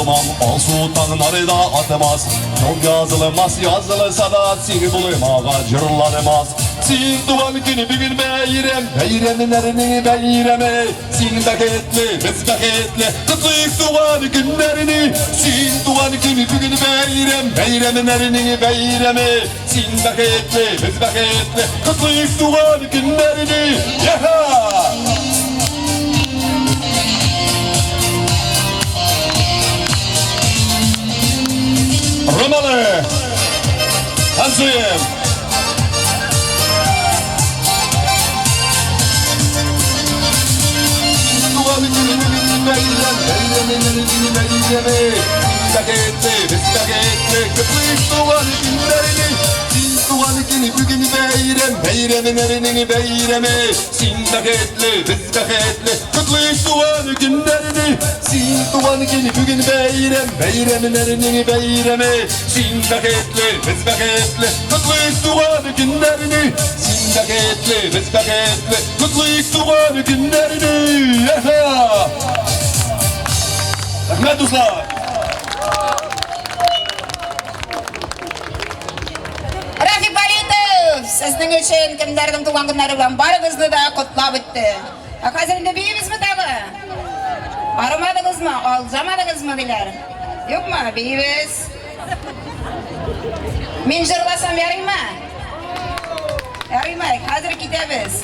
bulmam, al sultanları da atmaz. Çok yazılmaz, yazılırsa da seni bulmağa cırlanmaz. Sin duvan günü bir gün beyrem, beyreminlerini beyreme. Sin beketli, biz beketli, kıtlık duvan günlerini. Sin duvan günü bir gün beyrem, beyreminlerini beyreme. Sin beketli, biz beketli, kıtlık duvan günlerini. Yaha! Romalı, hazırım. Duvarı günü beylem, beylemeleri beyleme. Biskaketli, kıtlık duvarı günlerini. Duvarı günü bugün beyrem, beylemeleri beyleme. Sindaketli, biskaketli, kıtlık duvarı günlerini. Sin duvarı günü bugün beyrem, beylemeleri beyleme. Sindaketli, biskaketli, kıtlık duvarı günlerini. Sindaketli, biskaketli, kıtlık duvarı günlerini. Yaha! Rahmet dostlar. Rafi Balitov, sizning uchun kimlarning tug'ilgan kunlari bilan barimizni da qutlab o'tdi. Hozir endi beyimizmi tag'i? Aramadingizmi? Oljamadingizmi deylar. Yo'qmi beyimiz? Men jurlasam yaringmi? Yaringmi? Hozir ketamiz.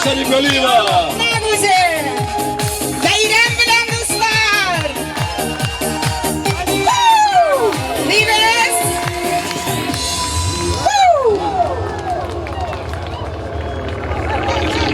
Karim Galiba.